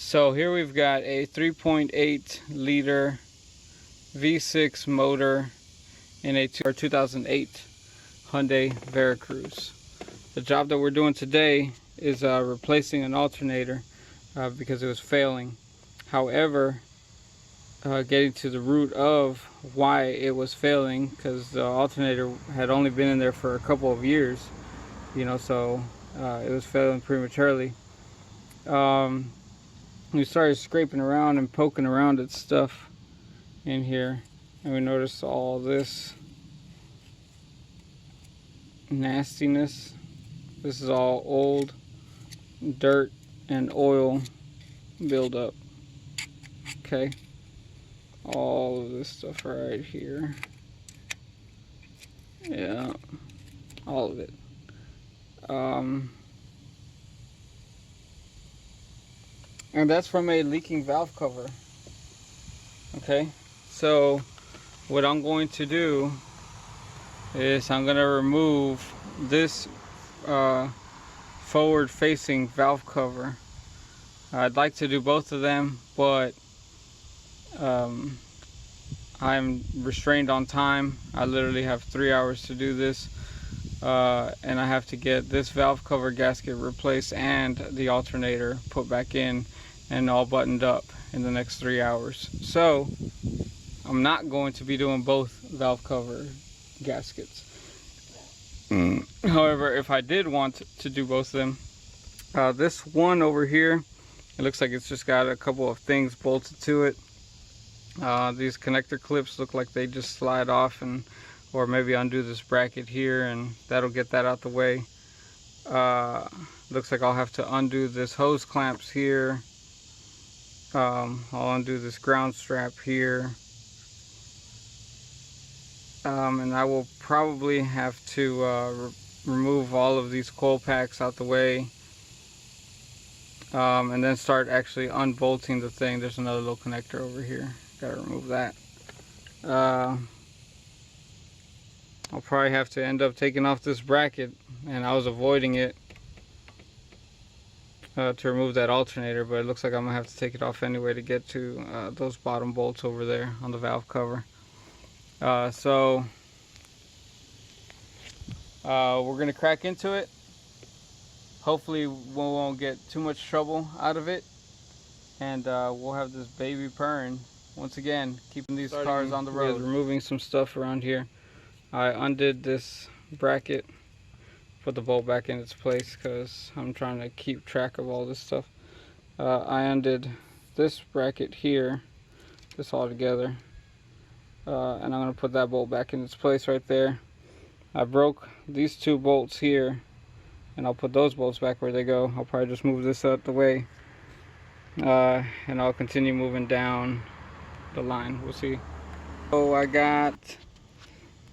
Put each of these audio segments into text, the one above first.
So here we've got a 3.8 liter V6 motor in a 2008 Hyundai Veracruz. The job that we're doing today is replacing an alternator because it was failing. However, getting to the root of why it was failing, because the alternator had only been in there for a couple of years, so it was failing prematurely. We started scraping around and poking around at stuff in here, and we noticed all this nastiness. This is all old dirt and oil buildup. Okay, all of this stuff right here. Yeah, all of it. And that's from a leaking valve cover. Okay, so what I'm going to do is I'm going to remove this forward facing valve cover. I'd like to do both of them, but I'm restrained on time. I literally have 3 hours to do this, and I have to get this valve cover gasket replaced and the alternator put back in and all buttoned up in the next 3 hours. So I'm not going to be doing both valve cover gaskets. However, if I did want to do both of them, this one over here, it looks like it's just got a couple of things bolted to it. These connector clips look like they just slide off, or maybe undo this bracket here, and that'll get that out the way. Looks like I'll have to undo this hose clamps here. I'll undo this ground strap here. And I will probably have to remove all of these coil packs out the way, and then start actually unbolting the thing. There's another little connector over here, gotta remove that. I'll probably have to end up taking off this bracket, and I was avoiding it to remove that alternator, but it looks like I'm gonna have to take it off anyway to get to those bottom bolts over there on the valve cover. So we're gonna crack into it. Hopefully we won't get too much trouble out of it, and we'll have this baby purring once again, keeping these cars on the road. Removing some stuff around here. I undid this bracket, put the bolt back in its place because I'm trying to keep track of all this stuff. I undid this bracket here, this all together. And I'm going to put that bolt back in its place right there. I broke these two bolts here, and I'll put those bolts back where they go. I'll probably just move this out the way, and I'll continue moving down the line. We'll see. So I got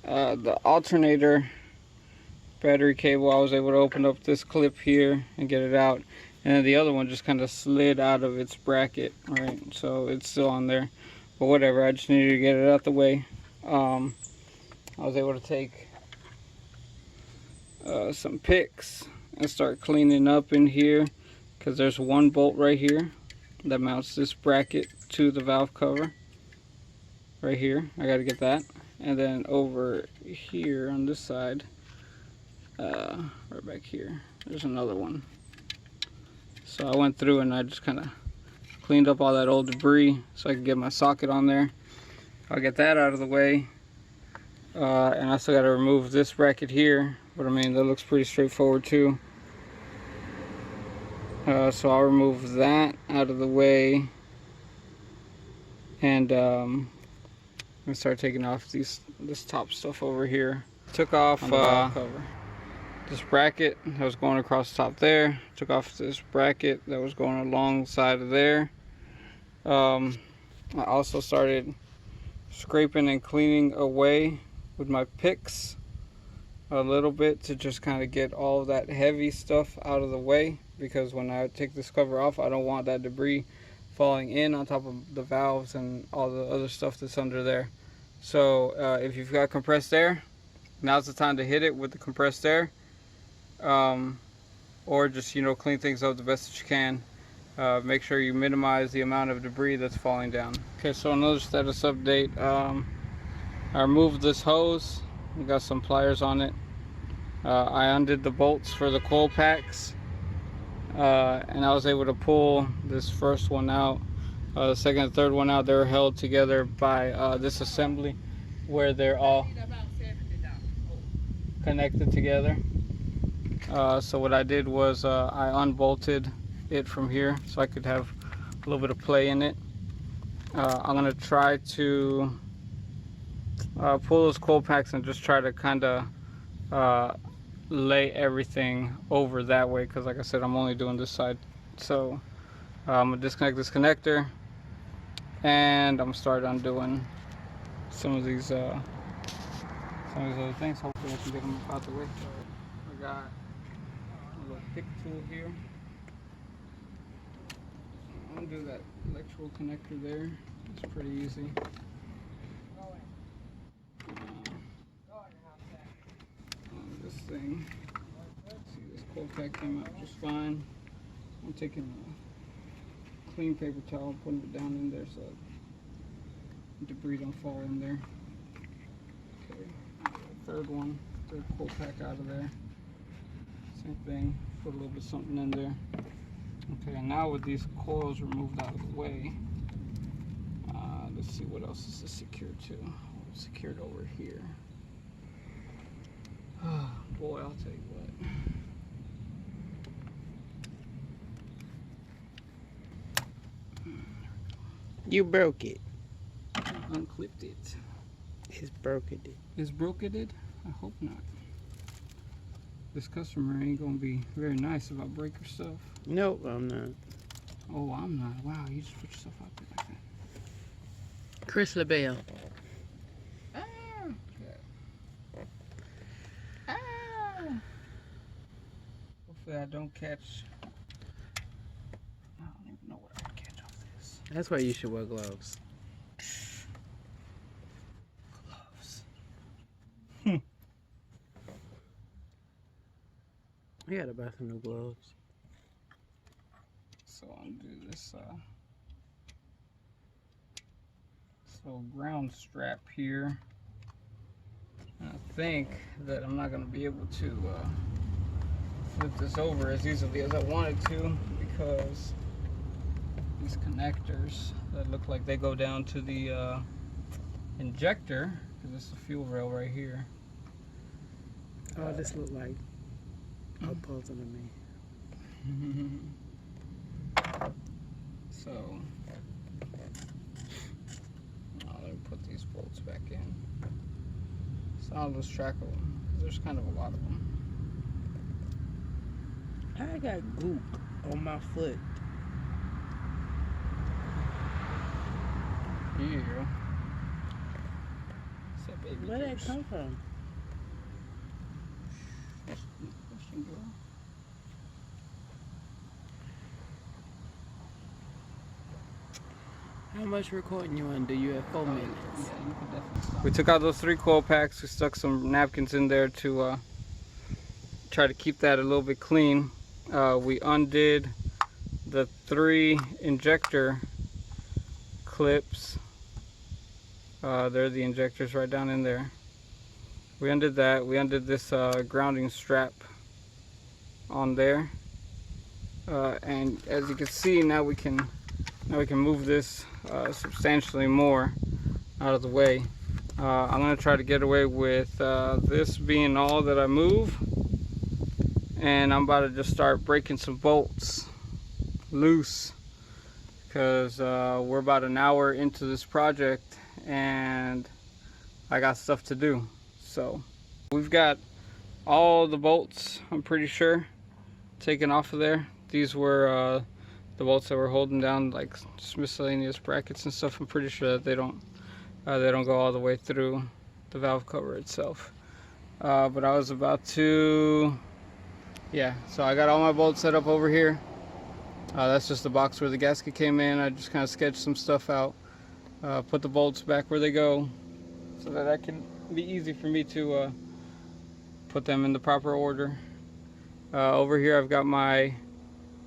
the alternator battery cable. I was able to open up this clip here and get it out, and then the other one just kind of slid out of its bracket, right? So it's still on there. But whatever, I just needed to get it out the way. I was able to take some picks and start cleaning up in here, because there's one bolt right here that mounts this bracket to the valve cover right here. I got to get that. And then over here on this side, right back here, there's another one. So I went through and I just kind of cleaned up all that old debris so I could get my socket on there. I'll get that out of the way, and I still got to remove this bracket here, but I mean that looks pretty straightforward too. So I'll remove that out of the way, and I'm gonna start taking off this top stuff over here. Took off this bracket that was going across the top there. Took off this bracket that was going alongside of there. I also started scraping and cleaning away with my picks a little bit to just kind of get all of that heavy stuff out of the way, because when I take this cover off, I don't want that debris falling in on top of the valves and all the other stuff that's under there. So if you've got compressed air, now's the time to hit it with the compressed air, or just clean things up the best that you can. make sure you minimize the amount of debris that's falling down. Okay, so another status update. I removed this hose. We got some pliers on it. I undid the bolts for the coil packs, and I was able to pull this first one out. The second and third one out. They were held together by this assembly where they're all connected together. So what I did was I unbolted it from here so I could have a little bit of play in it. I'm gonna try to pull those coil packs and just try to kind of lay everything over that way, because like I said, I'm only doing this side. So I'm gonna disconnect this connector and I'm gonna start undoing some of these other things. Hopefully I can get them out the way. So I got a little pick tool here. I'm gonna do that electrical connector there. It's pretty easy. This thing, see, this coil pack came out just fine. I'm taking a clean paper towel and putting it down in there so debris don't fall in there. Okay, third coil pack out of there. Same thing, put a little bit of something in there. Okay, and now with these coils removed out of the way, let's see what else is this secured to. It's secured over here. Oh boy, I'll tell you what. You broke it. I unclipped it. It's broke it. It's broke it? I hope not. This customer ain't gonna be very nice about breaker stuff. Nope, I'm not. Oh, I'm not. Wow, you just put yourself out there like that. Chris LaBelle. Hopefully I don't catch. I don't even know what I can catch off this. That's why you should wear gloves. Gloves. I gotta buy some new gloves. So undo this little ground strap here. And I think that I'm not gonna be able to flip this over as easily as I wanted to, because these connectors that look like they go down to the injector, because it's the fuel rail right here. Oh, this look like opposing to me. So let me put these bolts back in. So I'll lose track of them, because there's kind of a lot of them. I got goop on my foot. Ew. What's that, baby? Where did that come from? Question, girl. How much recording you want to do? You have 4 minutes. Yeah, you can definitely stop. We took out those 3 coil packs. We stuck some napkins in there to try to keep that a little bit clean. We undid the 3 injector clips. They're the injectors right down in there. We undid that. We undid this grounding strap on there, and as you can see, now we can move this substantially more out of the way. I'm gonna try to get away with this being all that I move, and I'm about to just start breaking some bolts loose, because we're about an hour into this project and I got stuff to do. So we've got all the bolts, I'm pretty sure, taken off of there. These were the bolts that were holding down like just miscellaneous brackets and stuff. I'm pretty sure that they don't go all the way through the valve cover itself. But I was about to, yeah, so I got all my bolts set up over here. That's just the box where the gasket came in. I just kind of sketched some stuff out, put the bolts back where they go, so that can be easy for me to put them in the proper order. Over here I've got my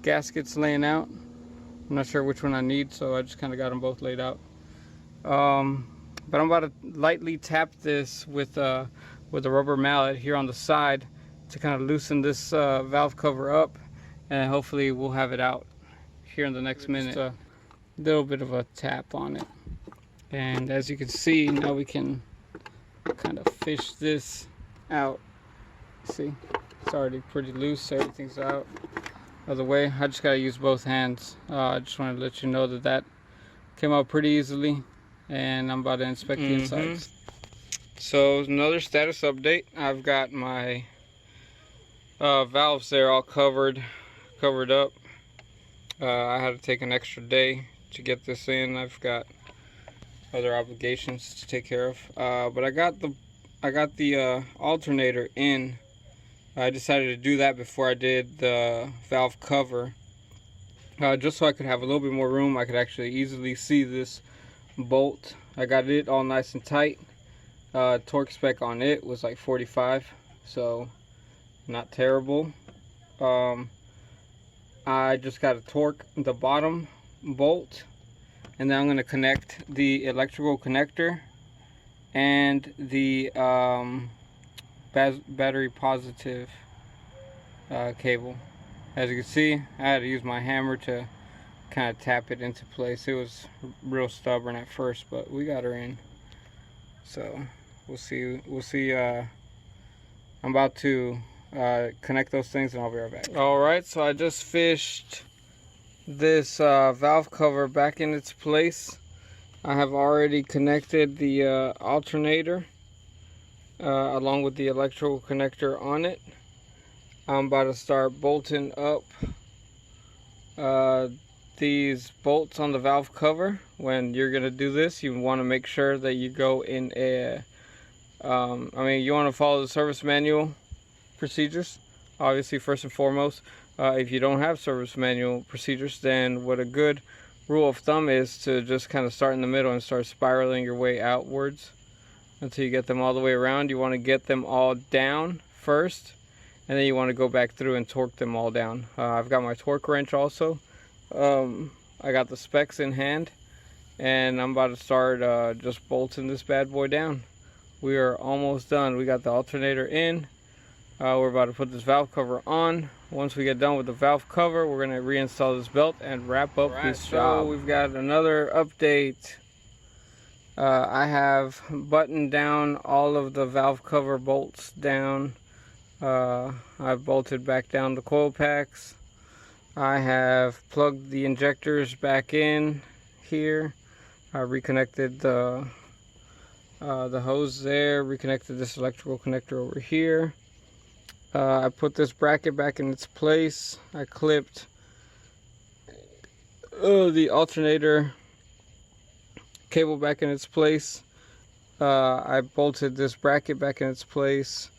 gaskets laying out. I'm not sure which one I need, so I just kind of got them both laid out. But I'm about to lightly tap this with a rubber mallet here on the side to kind of loosen this valve cover up, and hopefully we'll have it out here in the next minute. Just a little bit of a tap on it, and as you can see, now we can kind of fish this out. See, it's already pretty loose, everything's out of the way. I just gotta use both hands. I just wanted to let you know that that came out pretty easily, and I'm about to inspect the insides. So another status update. I've got my valves there all covered up. I had to take an extra day to get this in. I've got other obligations to take care of, but I got the alternator in. I decided to do that before I did the valve cover, just so I could have a little bit more room. I could actually easily see this bolt. I got it all nice and tight. Torque spec on it was like 45, so not terrible. I just got to torque the bottom bolt, and then I'm going to connect the electrical connector and the battery positive cable. As you can see, I had to use my hammer to kind of tap it into place. It was real stubborn at first, but we got her in. So we'll see. I'm about to connect those things, and I'll be right back. All right, so I just fished this valve cover back in its place. I have already connected the alternator along with the electrical connector on it. I'm about to start bolting up these bolts on the valve cover. When you're gonna do this, you want to make sure that you go in a you want to follow the service manual procedures, obviously, first and foremost. If you don't have service manual procedures, then what a good rule of thumb is to just kind of start in the middle and start spiraling your way outwards until you get them all the way around. You want to get them all down first, and then you want to go back through and torque them all down. I've got my torque wrench also. I got the specs in hand, and I'm about to start just bolting this bad boy down. We are almost done. We got the alternator in. We're about to put this valve cover on. Once we get done with the valve cover, we're going to reinstall this belt and wrap up this job. So we've got another update. I have buttoned down all of the valve cover bolts down. I've bolted back down the coil packs. I have plugged the injectors back in here. I reconnected the hose there, reconnected this electrical connector over here. I put this bracket back in its place. I clipped the alternator cable back in its place. I bolted this bracket back in its place.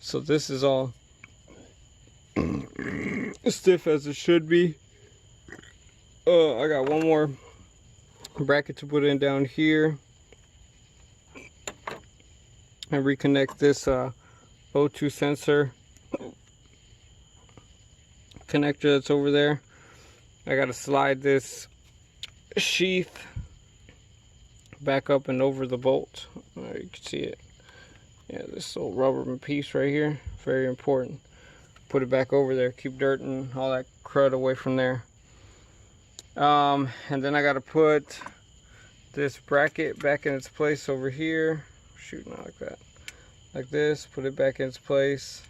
So this is all stiff as it should be. I got one more bracket to put in down here. And reconnect this O2 sensor connector that's over there. I got to slide this sheath back up and over the bolt. There you can see it. Yeah, this little rubber piece right here, very important. Put it back over there, keep dirt and all that crud away from there. And then I got to put this bracket back in its place over here. Shoot, not like that. Like this, put it back in its place.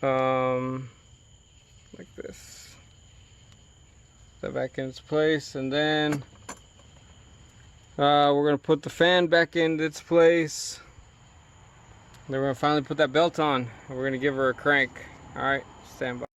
Like this. Put that back in its place, and then we're gonna put the fan back in its place. Then we're gonna finally put that belt on. We're gonna give her a crank. All right, stand by.